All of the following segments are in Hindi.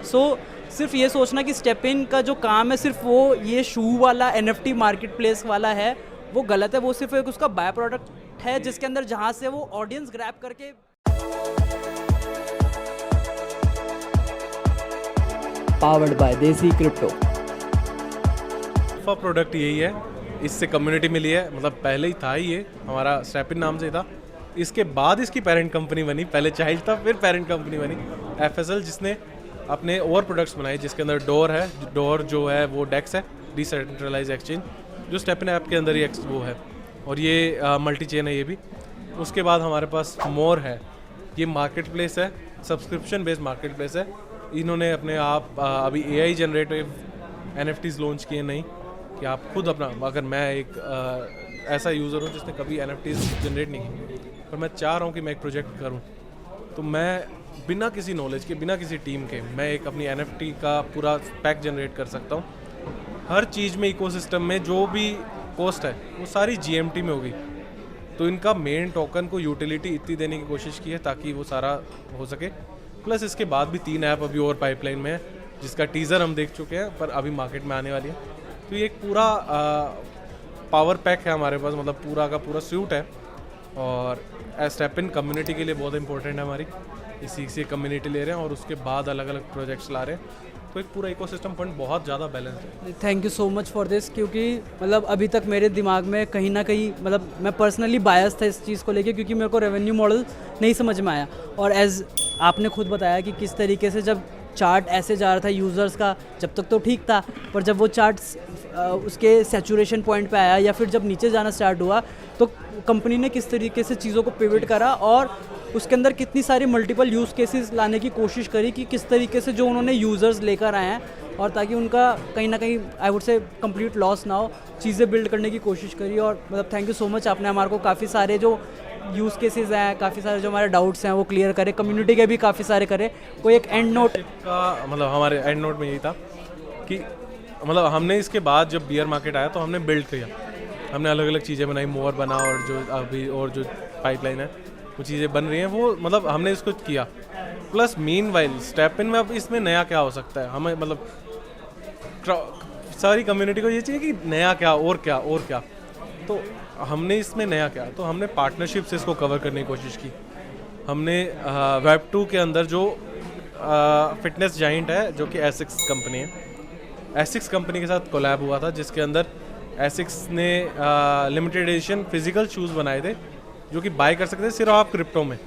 सो सिर्फ ये सोचना कि स्टेप इन का जो काम है सिर्फ वो ये शू वाला NFT मार्केट प्लेस वाला है, वो गलत है। वो सिर्फ एक उसका बाय प्रोडक्ट है जिसके अंदर जहाँ से वो ऑडियंस ग्रैब करके। Powered by Desi crypto. Product यही है, इससे कम्युनिटी मिली है, मतलब पहले ही था ये हमारा स्टेप इन नाम से था, इसके बाद इसकी पेरेंट कंपनी बनी, पहले चाइल्ड था फिर पेरेंट कंपनी बनी FSL, जिसने अपने और प्रोडक्ट्स बनाए जिसके अंदर डोर है। डोर जो है वो डेक्स है, डिसेंट्रलाइज एक्सचेंज, जो स्टेप इन ऐप के अंदर ही वो है, और ये मल्टी चेन है ये भी। उसके बाद हमारे पास मोर है, ये मार्केट प्लेस है, सब्सक्रिप्शन बेस्ड मार्केट प्लेस है। इन्होंने अपने आप अभी AI जनरेटिव NFTs लॉन्च किए, नहीं कि आप खुद अपना, अगर मैं एक ऐसा यूज़र हूँ जिसने कभी NFTs जनरेट नहीं की, पर मैं चाह रहा हूँ कि मैं एक प्रोजेक्ट करूँ, तो मैं बिना किसी नॉलेज के, बिना किसी टीम के, मैं एक अपनी NFT का पूरा पैक जनरेट कर सकता हूँ। हर चीज़ में, इकोसिस्टम में जो भी कॉस्ट है वो सारी GMT में होगी। तो इनका मेन टोकन को यूटिलिटी इतनी देने की कोशिश की है ताकि वो सारा हो सके। प्लस इसके बाद भी 3 ऐप अभी और पाइपलाइन में है, जिसका टीज़र हम देख चुके हैं, पर अभी मार्केट में आने वाली है। तो ये एक पूरा पावर पैक है हमारे पास, मतलब पूरा का पूरा सूट है, और स्टेप इन कम्युनिटी के लिए बहुत इंपॉर्टेंट है हमारी, इसी से कम्युनिटी ले रहे हैं और उसके बाद अलग अलग प्रोजेक्ट्स ला रहे हैं। तो एक पूरा इकोसिस्टम फंड बहुत ज़्यादा बैलेंस है। Thank you so much for this, क्योंकि मतलब अभी तक मेरे दिमाग में कहीं ना कहीं, मतलब मैं पर्सनली बायस था इस चीज़ को लेके, क्योंकि मेरे को रेवेन्यू मॉडल नहीं समझ में आया। और एज आपने खुद बताया कि किस तरीके से जब चार्ट ऐसे जा रहा था यूज़र्स का, जब तक तो ठीक था, पर जब वो चार्ट उसके सैचुरेशन पॉइंट पे आया या फिर जब नीचे जाना स्टार्ट हुआ, तो कंपनी ने किस तरीके से चीज़ों को पिवट करा और उसके अंदर कितनी सारी मल्टीपल यूज़ केसेस लाने की कोशिश करी कि किस तरीके से जो उन्होंने यूज़र्स लेकर आए हैं, और ताकि उनका कहीं ना कहीं I would say complete loss ना हो, चीज़ें बिल्ड करने की कोशिश करी। और मतलब थैंक यू सो मच, आपने हमारे को काफ़ी सारे जो यूज़ केसेस हैं, काफ़ी सारे जो हमारे डाउट्स हैं वो क्लियर करे, कम्युनिटी के भी काफ़ी सारे करे। कोई एक एंड नोट का, मतलब हमारे एंड नोट में यही था कि मतलब हमने इसके बाद जब बियर मार्केट आया तो हमने बिल्ड किया, हमने अलग अलग चीज़ें बनाई, मोर बना, और जो अभी और जो पाइपलाइन है वो चीज़ें बन रही हैं, वो मतलब हमने इसको किया। प्लस मीनवाइल स्टेप इन में अब इसमें नया क्या हो सकता है, हमें मतलब सारी कम्युनिटी को ये चाहिए कि नया क्या और क्या और क्या, तो हमने इसमें नया क्या, तो हमने पार्टनरशिप से इसको कवर करने की कोशिश की। हमने Web2 के अंदर जो फिटनेस जाइंट है, जो कि एसिक्स कंपनी है, एसिक्स कंपनी के साथ कोलैब हुआ था, जिसके अंदर एसिक्स ने लिमिटेड एडिशन फिजिकल शूज़ बनाए थे जो कि बाय कर सकते थे सिर्फ आप क्रिप्टो में।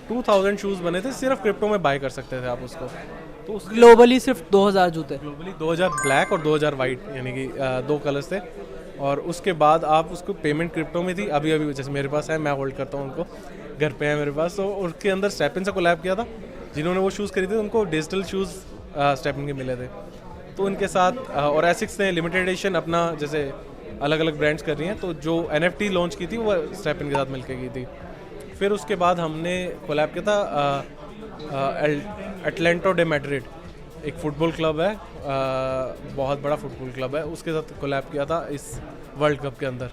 2000 शूज़ बने थे, सिर्फ क्रिप्टो में बाय कर सकते थे आप उसको। तो ग्लोबली सिर्फ 2000 जूते, ग्लोबली 2000 ब्लैक और 2000 वाइट, यानी कि 2 कलर्स थे। और उसके बाद आप उसको पेमेंट क्रिप्टो में थी। अभी अभी जैसे मेरे पास है, मैं होल्ड करता हूँ उनको, घर पे है मेरे पास, तो उसके अंदर स्टेप इन से कोलैब किया था। जिन्होंने वो शूज़ खरीदे उनको डिजिटल शूज़ स्टेप इन के मिले थे, तो उनके साथ और एसिक्स ने लिमिटेड एडिशन अपना जैसे अलग अलग ब्रांड्स कर रही हैं, तो जो NFT लॉन्च की थी वो स्टेप इन के साथ मिलकर की थी। फिर उसके बाद हमने कोलैब किया था एटलेंटो डे मैड्रिड, एक फुटबॉल क्लब है, बहुत बड़ा फुटबॉल क्लब है, उसके साथ कोलैब किया था इस वर्ल्ड कप के अंदर।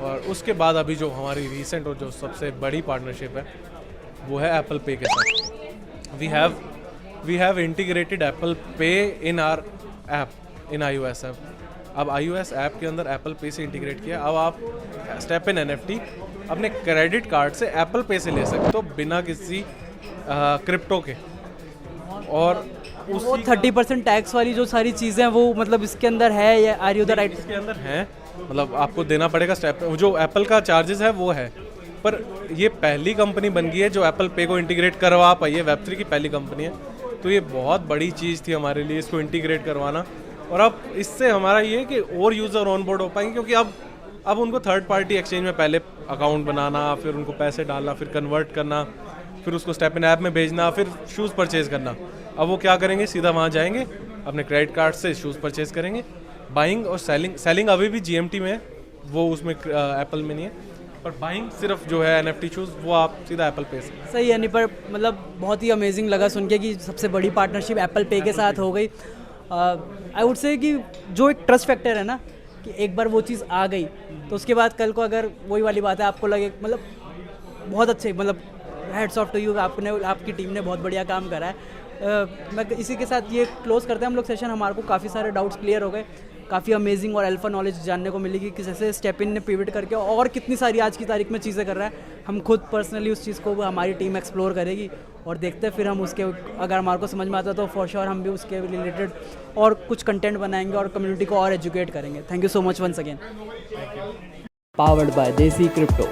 और उसके बाद अभी जो हमारी रीसेंट और जो सबसे बड़ी पार्टनरशिप है वो है एप्पल पे के साथ। We have integrated Apple Pay in our app in iOS app. अब iOS ऐप के अंदर एप्पल पे से इंटीग्रेट किया। अब आप स्टेप इन NFT अपने क्रेडिट कार्ड से एप्पल पे से ले सकते हो बिना किसी क्रिप्टो के। और वो 30% टैक्स वाली जो सारी चीज़ें हैं वो मतलब इसके अंदर है, या आर यू द राइट? इसके अंदर है, मतलब आपको देना पड़ेगा स्टेप, जो एप्पल का चार्जेस है वो है, पर ये पहली कंपनी बन गई है जो एप्पल पे को इंटीग्रेट करवा पाई है। Web3 की पहली कंपनी है, तो ये बहुत बड़ी चीज़ थी हमारे लिए इसको इंटीग्रेट करवाना। और अब इससे हमारा ये है कि और यूज़र ऑन बोर्ड हो पाएंगे, क्योंकि अब उनको थर्ड पार्टी एक्सचेंज में पहले अकाउंट बनाना, फिर उनको पैसे डालना, फिर कन्वर्ट करना, फिर उसको स्टेप इन ऐप में भेजना, फिर शूज़ परचेज़ करना। अब वो क्या करेंगे, सीधा वहाँ जाएंगे, अपने क्रेडिट कार्ड से शूज़ परचेज़ करेंगे। बाइंग और सेलिंग अभी भी GMT में है, वो उसमें एप्पल में नहीं है, पर बाइंग सिर्फ जो है NFT शूज़ वो आप सीधा एप्पल पे से। सही है, नहीं पर मतलब बहुत ही अमेजिंग लगा सुन के कि सबसे बड़ी पार्टनरशिप एप्पल पे के साथ हो गई। आई वुड से कि जो एक ट्रस्ट फैक्टर है ना, कि एक बार वो चीज़ आ गई तो उसके बाद कल को अगर वही वाली बात है, आपको लगे मतलब बहुत अच्छे, मतलब हेड्स ऑफ टू यू, आपने आपकी टीम ने बहुत बढ़िया काम करा है। मैं इसी के साथ ये क्लोज करते हैं हम लोग सेशन। हमारे को काफ़ी सारे डाउट्स क्लियर हो गए, काफ़ी अमेजिंग और अल्फा नॉलेज जानने को मिली कि कैसे स्टेप इन ने पिवट करके और कितनी सारी आज की तारीख में चीज़ें कर रहा है। हम खुद पर्सनली उस चीज़ को हमारी टीम एक्सप्लोर करेगी और देखते हैं फिर हम उसके, अगर हमारे को समझ में आता तो फॉर श्योर हम भी उसके रिलेटेड और कुछ कंटेंट बनाएंगे और कम्युनिटी को और एजुकेट करेंगे। Thank you so much once again. Powered by Desi crypto.